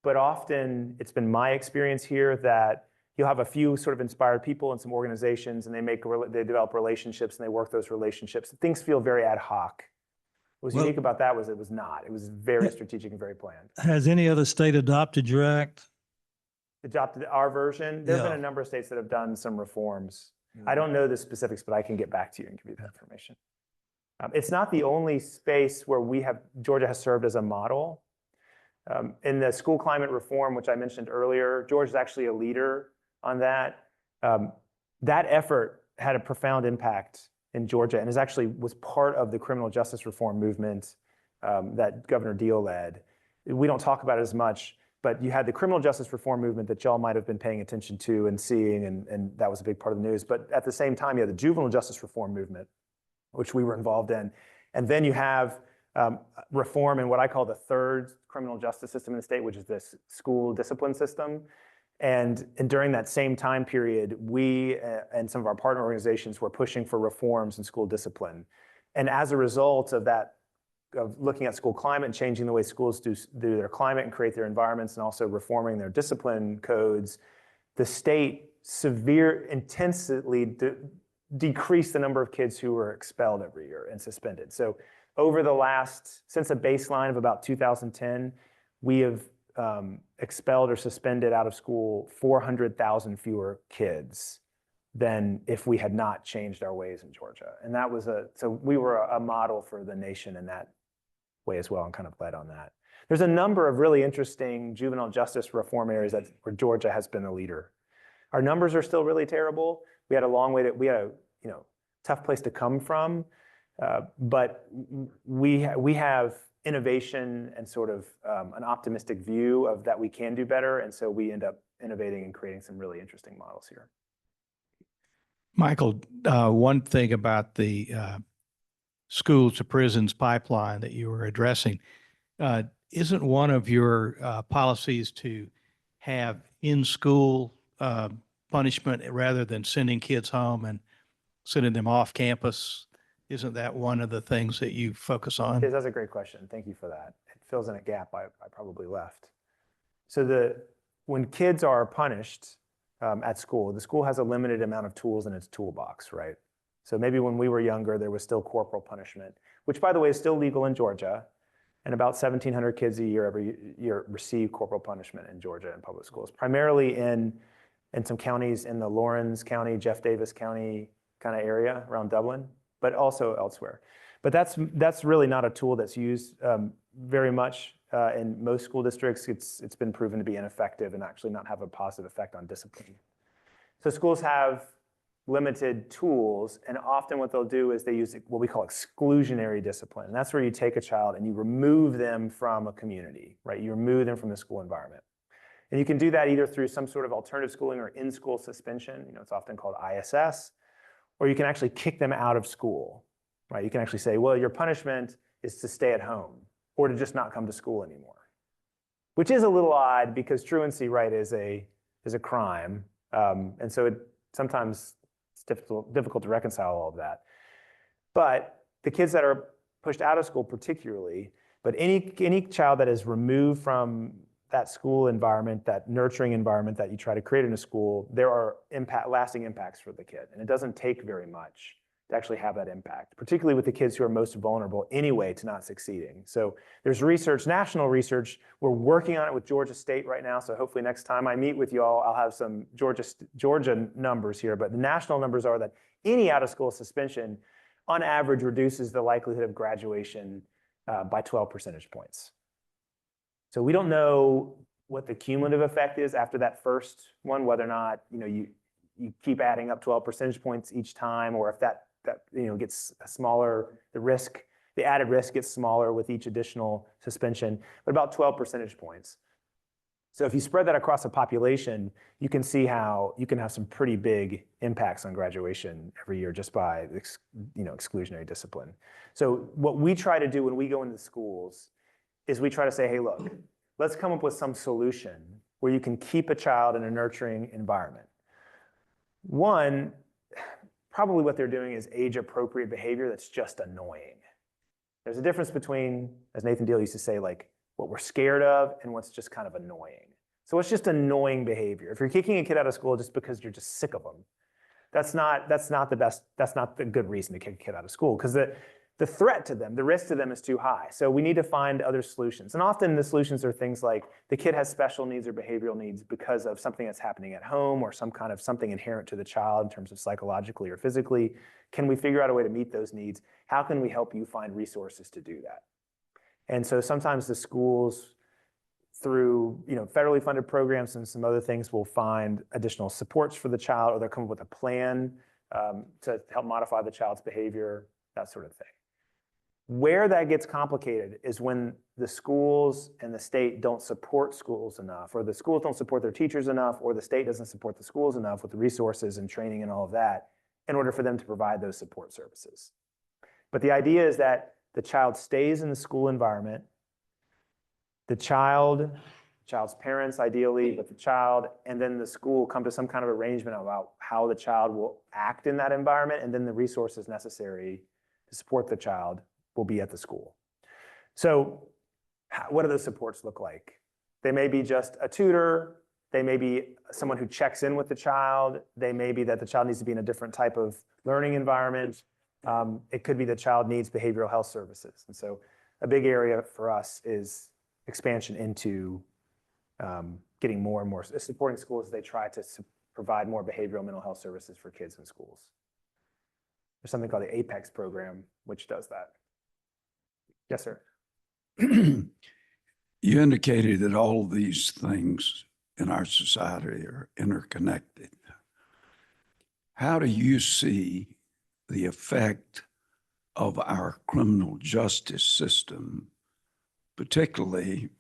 but often it's been my experience here that you'll have a few sort of inspired people in some organizations, and they develop relationships and they work those relationships. Things feel very ad hoc. What was unique about that was it was not. It was very strategic and very planned. Has any other state adopted your act? Adopted our version. There have been a number of states that have done some reforms. I don't know the specifics, but I can get back to you and give you that information. It's not the only space where Georgia has served as a model. In the school climate reform, which I mentioned earlier, Georgia is actually a leader on that. That effort had a profound impact in Georgia and was part of the criminal justice reform movement that Governor Deal led. We don't talk about it as much, but you had the criminal justice reform movement that y'all might have been paying attention to and seeing, and that was a big part of the news. But at the same time, you had the juvenile justice reform movement, which we were involved in. And then you have reform in what I call the third criminal justice system in the state, which is this school discipline system. And during that same time period, we and some of our partner organizations were pushing for reforms in school discipline. And as a result of that, of looking at school climate and changing the way schools do their climate and create their environments, and also reforming their discipline codes, the state intensely decreased the number of kids who were expelled every year and suspended. So over the since a baseline of about 2010, we have expelled or suspended out of school 400,000 fewer kids than if we had not changed our ways in Georgia. And that was so we were a model for the nation in that way as well, and kind of led on that. There's a number of really interesting juvenile justice reform areas where Georgia has been a leader. Our numbers are still really terrible. We had a long way we had a tough place to come from, but we have innovation and sort of an optimistic view of that we can do better, and so we end up innovating and creating some really interesting models here. Michael, one thing about the schools to prisons pipeline that you were addressing, isn't one of your policies to have in-school punishment rather than sending kids home and sending them off campus? Isn't that one of the things that you focus on? That's a great question. Thank you for that. It fills in a gap I probably left. So when kids are punished at school, the school has a limited amount of tools in its toolbox, right? So maybe when we were younger, there was still corporal punishment, which, by the way, is still legal in Georgia. And about 1,700 kids a year every year receive corporal punishment in Georgia in public schools, primarily in some counties in the Lawrence County, Jeff Davis County kind of area around Dublin, but also elsewhere. But that's really not a tool that's used very much in most school districts. It's been proven to be ineffective and actually not have a positive effect on discipline. So schools have limited tools, and often what they'll do is they use what we call exclusionary discipline. And that's where you take a child and you remove them from a community, right? You remove them from the school environment. And you can do that either through some sort of alternative schooling or in-school suspension. It's often called ISS, or you can actually kick them out of school, right? You can actually say, well, your punishment is to stay at home or to just not come to school anymore, which is a little odd because truancy, right, is a crime. And so sometimes it's difficult to reconcile all of that. But the kids that are pushed out of school particularly, but any child that is removed from that school environment, that nurturing environment that you try to create in a school, there are lasting impacts for the kid. And it doesn't take very much to actually have that impact, particularly with the kids who are most vulnerable anyway to not succeeding. So there's research, national research. We're working on it with Georgia State right now. So hopefully next time I meet with you all, I'll have some Georgia numbers here. But the national numbers are that any out-of-school suspension on average reduces the likelihood of graduation by 12 percentage points. So we don't know what the cumulative effect is after that first one, whether or not you keep adding up 12 percentage points each time, or if that gets smaller, the added risk gets smaller with each additional suspension, but about 12 percentage points. So if you spread that across a population, you can see how you can have some pretty big impacts on graduation every year just by exclusionary discipline. So what we try to do when we go into schools is we try to say, hey, look, let's come up with some solution where you can keep a child in a nurturing environment. One, probably what they're doing is age-appropriate behavior that's just annoying. There's a difference between, as Nathan Deal used to say, like what we're scared of and what's just kind of annoying. So it's just annoying behavior. If you're kicking a kid out of school just because you're just sick of them, that's not the good reason to kick a kid out of school, because the threat to them, the risk to them is too high. So we need to find other solutions. And often the solutions are things like the kid has special needs or behavioral needs because of something that's happening at home or something inherent to the child in terms of psychologically or physically. Can we figure out a way to meet those needs? How can we help you find resources to do that? And so sometimes the schools, through federally funded programs and some other things, will find additional supports for the child, or they'll come up with a plan to help modify the child's behavior, that sort of thing. Where that gets complicated is when the schools and the state don't support schools enough, or the schools don't support their teachers enough, or the state doesn't support the schools enough with the resources and training and all of that in order for them to provide those support services. But the idea is that the child stays in the school environment, the child's parents ideally, but the child, and then the school come to some kind of arrangement about how the child will act in that environment, and then the resources necessary to support the child will be at the school. So what do those supports look like? They may be just a tutor, They may be someone who checks in with the child. They may be that the child needs to be in a different type of learning environment. It could be the child needs behavioral health services. And so a big area for us is expansion into getting more and more, supporting schools as they try to provide more behavioral mental health services for kids in schools. There's something called the APEX program, which does that. Yes, sir. You indicated that all of these things in our society are interconnected. How do you see the effect of our criminal justice system, particularly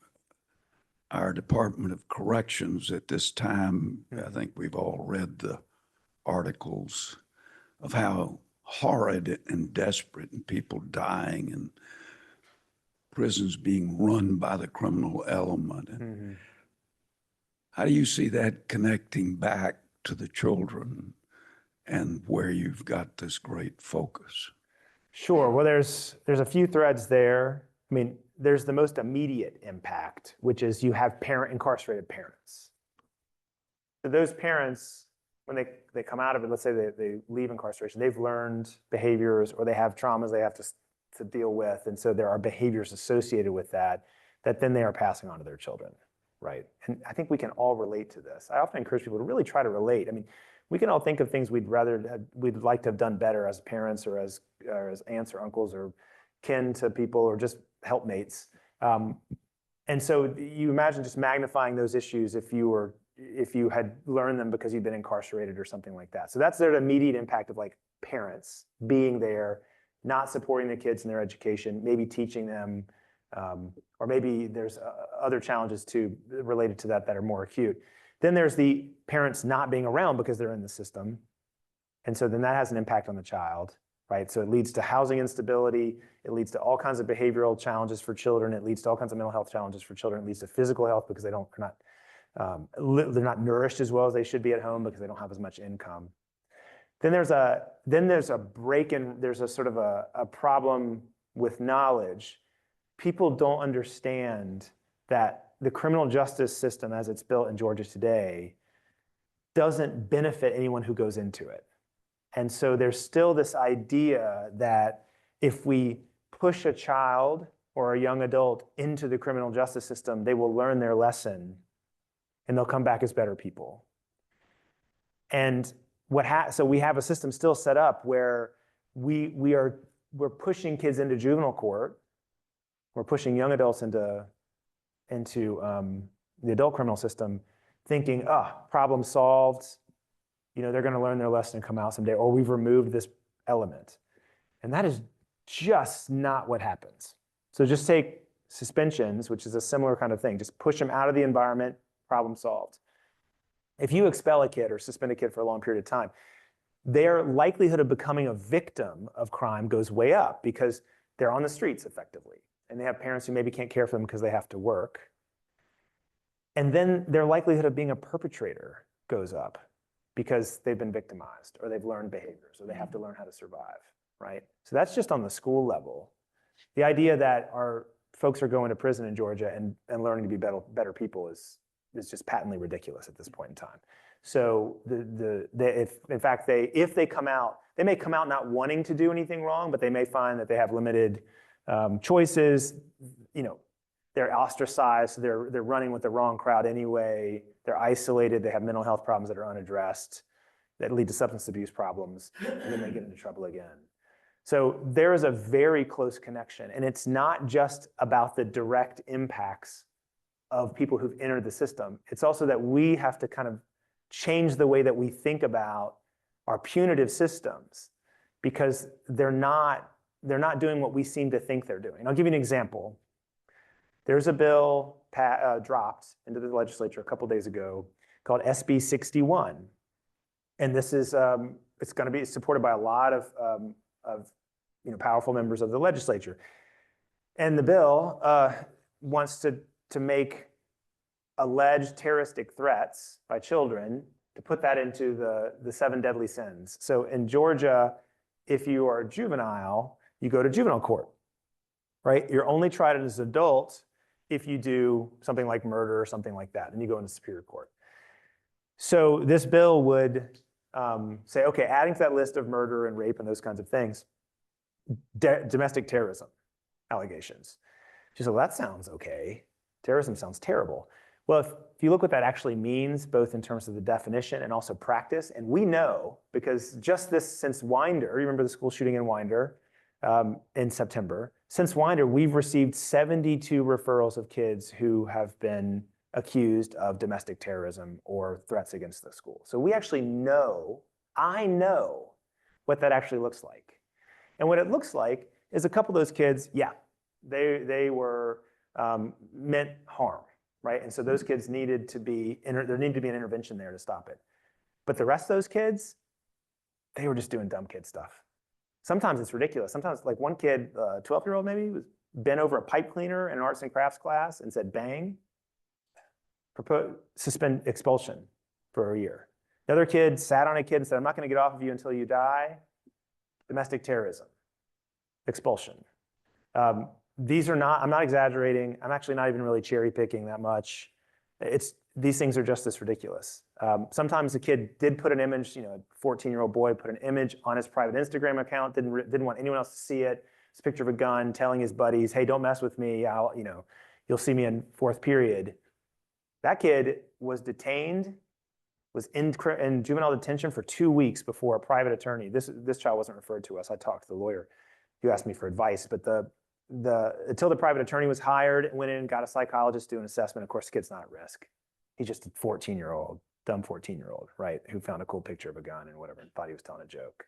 our Department of Corrections at this time? I think we've all read the articles of how horrid and desperate and people dying and prisons being run by the criminal element. And how do you see that connecting back to the children and where you've got this great focus? Sure. Well, there's a few threads there. I mean, there's the most immediate impact, which is you have incarcerated parents. So those parents, when they come out of it, let's say they leave incarceration, they've learned behaviors or they have traumas they have to deal with. And so there are behaviors associated with that then they are passing on to their children, right? And I think we can all relate to this. I often encourage people to really try to relate. I mean, we can all think of things we'd like to have done better as parents or as aunts or uncles or kin to people or just helpmates. And so you imagine just magnifying those issues if you had learned them because you'd been incarcerated or something like that. So that's their immediate impact of like parents being there, not supporting the kids in their education, maybe teaching them, or maybe there's other challenges too related to that are more acute. Then there's the parents not being around because they're in the system. And so then that has an impact on the child, right? So it leads to housing instability. It leads to all kinds of behavioral challenges for children. It leads to all kinds of mental health challenges for children. It leads to physical health because they're not nourished as well as they should be at home because they don't have as much income. Then there's a break in, there's a sort of a problem with knowledge. People don't understand that the criminal justice system as it's built in Georgia today doesn't benefit anyone who goes into it. And so there's still this idea that if we push a child or a young adult into the criminal justice system, they will learn their lesson and they'll come back as better people. And so we have a system still set up where we're pushing kids into juvenile court. We're pushing young adults into the adult criminal system, thinking, problem solved. You know, they're going to learn their lesson and come out someday, or we've removed this element. And that is just not what happens. So just take suspensions, which is a similar kind of thing. Just push them out of the environment, problem solved. If you expel a kid or suspend a kid for a long period of time, their likelihood of becoming a victim of crime goes way up because they're on the streets effectively. And they have parents who maybe can't care for them because they have to work. And then their likelihood of being a perpetrator goes up because they've been victimized or they've learned behaviors or they have to learn how to survive, right? So that's just on the school level. The idea that our folks are going to prison in Georgia and learning to be better people is just patently ridiculous at this point in time. So if they come out, they may come out not wanting to do anything wrong, but they may find that they have limited choices. You know, they're ostracized, they're running with the wrong crowd anyway, they're isolated, they have mental health problems that are unaddressed that lead to substance abuse problems, and then they get into trouble again. So there is a very close connection, and it's not just about the direct impacts of people who've entered the system. It's also that we have to kind of change the way that we think about our punitive systems because they're not doing what we seem to think they're doing. I'll give you an example. There's a bill dropped into the legislature a couple days ago called SB 61. And this is, it's going to be supported by a lot of powerful members of the legislature. And the bill wants to make alleged terroristic threats by children, to put that into the 7 deadly sins. So in Georgia, if you are a juvenile, you go to juvenile court, right? You're only tried as an adult if you do something like murder or something like that, and you go into Superior Court. So this bill would say, okay, adding to that list of murder and rape and those kinds of things, domestic terrorism allegations. She said, well, that sounds okay. Terrorism sounds terrible. Well, if you look what that actually means, both in terms of the definition and also practice, and we know because just this since Winder, you remember the school shooting in Winder in September, since Winder, we've received 72 referrals of kids who have been accused of domestic terrorism or threats against the school. So we actually know, I know what that actually looks like. And what it looks like is a couple of those kids, yeah, they were meant harm, right? And so those kids needed to be, there needed to be an intervention there to stop it. But the rest of those kids, they were just doing dumb kid stuff. Sometimes it's ridiculous. Sometimes like one kid, 12-year-old maybe, was bent over a pipe cleaner in an arts and crafts class and said, bang, suspend expulsion for a year. The other kid sat on a kid and said, I'm not going to get off of you until you die. Domestic terrorism, expulsion. These are not, I'm not exaggerating. I'm actually not even really cherry picking that much. These things are just as ridiculous. Sometimes the kid did put an image, you know, a 14-year-old boy put an image on his private Instagram account, didn't want anyone else to see it. It's a picture of a gun, telling his buddies, hey, don't mess with me. You'll see me in fourth period. That kid was detained, was in juvenile detention for 2 weeks before a private attorney. This child wasn't referred to us. I talked to the lawyer who asked me for advice, but until the private attorney was hired, went in and got a psychologist to do an assessment. Of course, the kid's not at risk. He's just a 14-year-old, dumb 14-year-old, right? Who found a cool picture of a gun and whatever and thought he was telling a joke.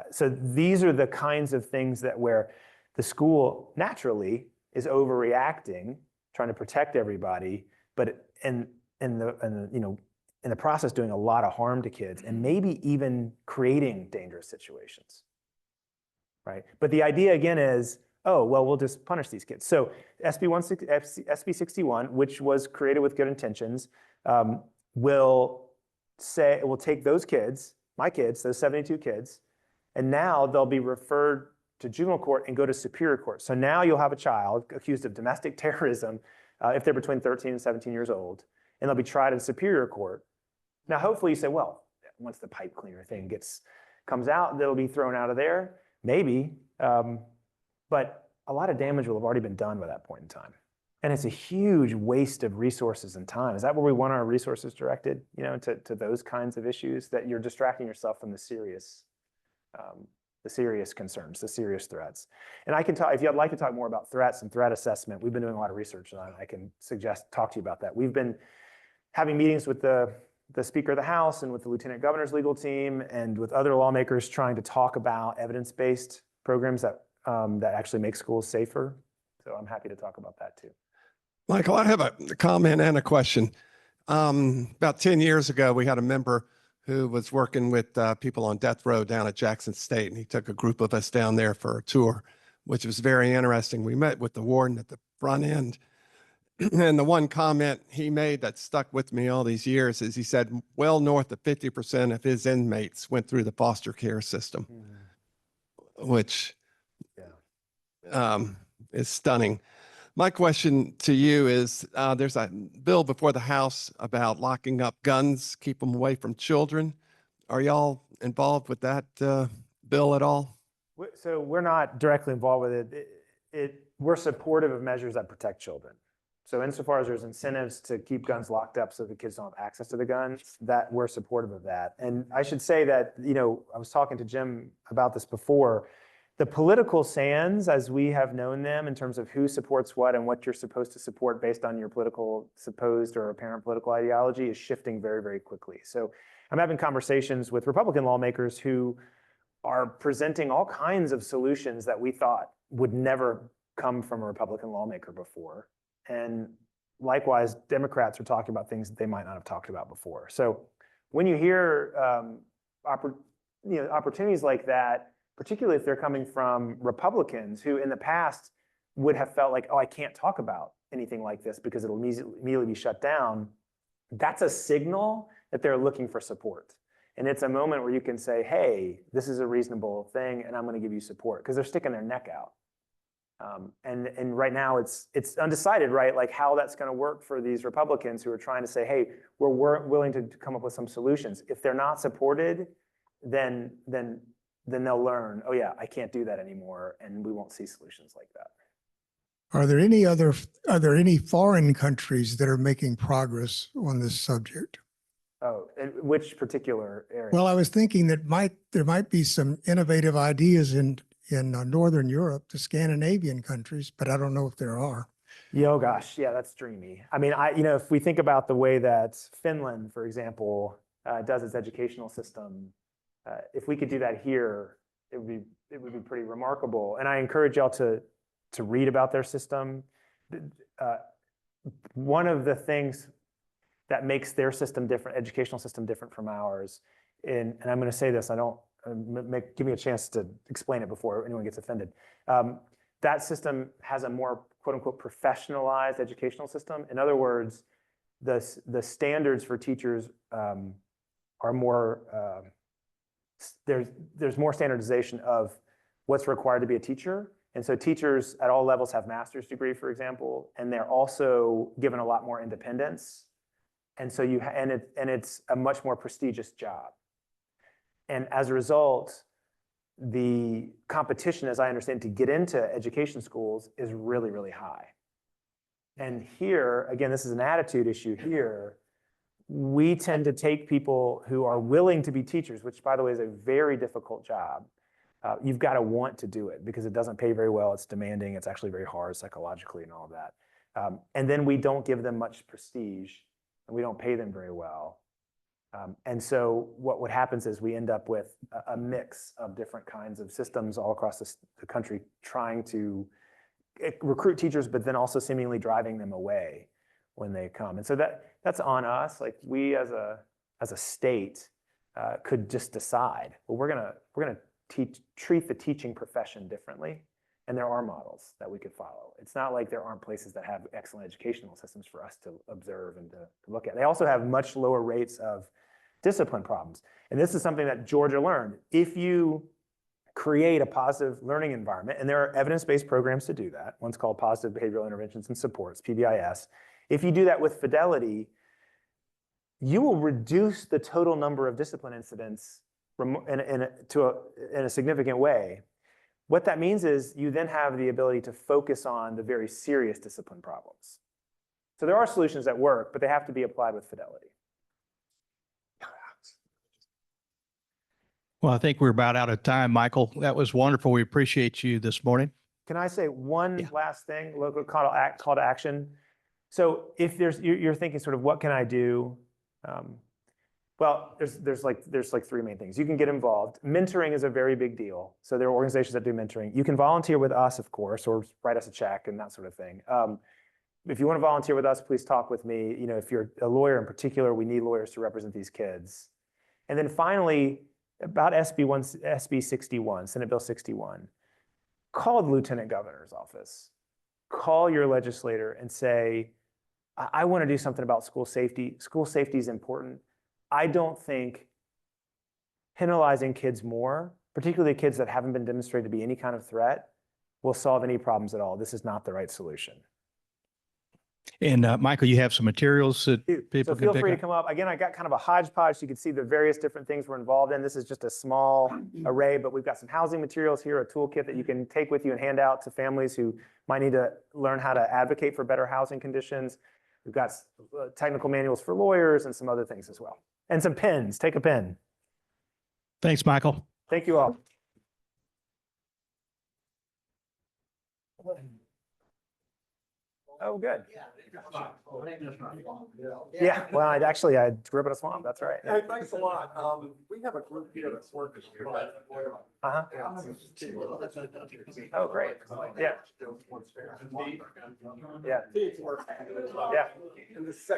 So these are the kinds of things that where the school naturally is overreacting, trying to protect everybody, but in the process doing a lot of harm to kids and maybe even creating dangerous situations, right? But the idea again is, oh, well, we'll just punish these kids. So SB 61, which was created with good intentions, will take those kids, my kids, those 72 kids, and now they'll be referred to juvenile court and go to superior court. So now you'll have a child accused of domestic terrorism if they're between 13 and 17 years old, and they'll be tried in superior court. Now, hopefully you say, well, once the pipe cleaner thing comes out, they'll be thrown out of there. Maybe, but a lot of damage will have already been done by that point in time. And it's a huge waste of resources and time. Is that where we want our resources directed, to those kinds of issues, that you're distracting yourself from the serious concerns, the serious threats? And I can talk, if you'd like to talk more about threats and threat assessment, we've been doing a lot of research on it. I can talk to you about that. We've been having meetings with the Speaker of the House and with the Lieutenant Governor's legal team and with other lawmakers trying to talk about evidence-based programs that actually make schools safer. So I'm happy to talk about that too. Michael, I have a comment and a question. About 10 years ago, we had a member who was working with people on death row down at Jackson State, and he took a group of us down there for a tour, which was very interesting. We met with the warden at the front end, and the one comment he made that stuck with me all these years is he said, well north of 50% of his inmates went through the foster care system, which is stunning. My question to you is, there's a bill before the House about locking up guns, keep them away from children. Are y'all involved with that bill at all? So we're not directly involved with it. We're supportive of measures that protect children. So insofar as there's incentives to keep guns locked up so the kids don't have access to the guns, that we're supportive of that. And I should say that, I was talking to Jim about this before. The political sands, as we have known them in terms of who supports what and what you're supposed to support based on your supposed or apparent political ideology, is shifting very, very quickly. So I'm having conversations with Republican lawmakers who are presenting all kinds of solutions that we thought would never come from a Republican lawmaker before. And likewise, Democrats are talking about things that they might not have talked about before. So when you hear opportunities like that, particularly if they're coming from Republicans who in the past would have felt like, oh, I can't talk about anything like this because it'll immediately be shut down, that's a signal that they're looking for support. And it's a moment where you can say, hey, this is a reasonable thing and I'm going to give you support, because they're sticking their neck out. And right now it's undecided, right? Like how that's going to work for these Republicans who are trying to say, hey, we're willing to come up with some solutions. If they're not supported, then they'll learn, oh yeah, I can't do that anymore, and we won't see solutions like that. Are there any foreign countries that are making progress on this subject? Oh, and which particular area? Well, I was thinking that there might be some innovative ideas in Northern Europe, the Scandinavian countries, but I don't know if there are. Yeah, oh gosh, yeah, that's dreamy. I mean, if we think about the way that Finland, for example, does its educational system, if we could do that here, it would be pretty remarkable. And I encourage y'all to read about their system. One of the things that makes their system different, educational system different from ours, and I'm going to say this, give me a chance to explain it before anyone gets offended. That system has a more quote unquote professionalized educational system. In other words, the standards for teachers are more, there's more standardization of what's required to be a teacher. And so teachers at all levels have master's degree, for example, and they're also given a lot more independence. And so it's a much more prestigious job. And as a result, the competition, as I understand, to get into education schools is really, really high. And here, again, this is an attitude issue here. We tend to take people who are willing to be teachers, which, by the way, is a very difficult job. You've got to want to do it because it doesn't pay very well. It's demanding. It's actually very hard psychologically and all of that. And then we don't give them much prestige, and we don't pay them very well. And so what happens is we end up with a mix of different kinds of systems all across the country trying to recruit teachers, but then also seemingly driving them away when they come. And so that's on us. Like we as a state could just decide, well, we're gonna treat the teaching profession differently. And there are models that we could follow. It's not like there aren't places that have excellent educational systems for us to observe and to look at. They also have much lower rates of discipline problems. And this is something that Georgia learned. If you create a positive learning environment, and there are evidence-based programs to do that, one's called Positive Behavioral Interventions and Supports, PBIS. If you do that with fidelity, you will reduce the total number of discipline incidents in a significant way. What that means is you then have the ability to focus on the very serious discipline problems. So there are solutions that work, but they have to be applied with fidelity. Well, I think we're about out of time, Michael. That was wonderful. We appreciate you this morning. Can I say one last thing, local call to action? So if you're thinking sort of what can I do? Well, there's like three main things. You can get involved. Mentoring is a very big deal. So there are organizations that do mentoring. You can volunteer with us, of course, or write us a check and that sort of thing. If you want to volunteer with us, please talk with me. If you're a lawyer in particular, we need lawyers to represent these kids. And then finally, about SB 61, Senate Bill 61, call the Lieutenant Governor's office. Call your legislator and say, I want to do something about school safety. School safety is important. I don't think penalizing kids more, particularly kids that haven't been demonstrated to be any kind of threat, will solve any problems at all. This is not the right solution. And Michael, you have some materials that people So feel can free to pick up. come up. Again, I got kind of a hodgepodge so you can see the various different things we're involved in. This is just a small array, but we've got some housing materials here, a toolkit that you can take with you and hand out to families who might need to learn how to advocate for better housing conditions. We've got technical manuals for lawyers and some other things as well. And some pens. Take a pen. Thanks, Michael. Thank you all. Oh, good. Yeah, well, I grew up in a swamp. That's right. Hey, thanks a lot. We have a group here that's working here. Uh-huh. Oh, great. Yeah. Yeah. Yeah. Yeah. In the second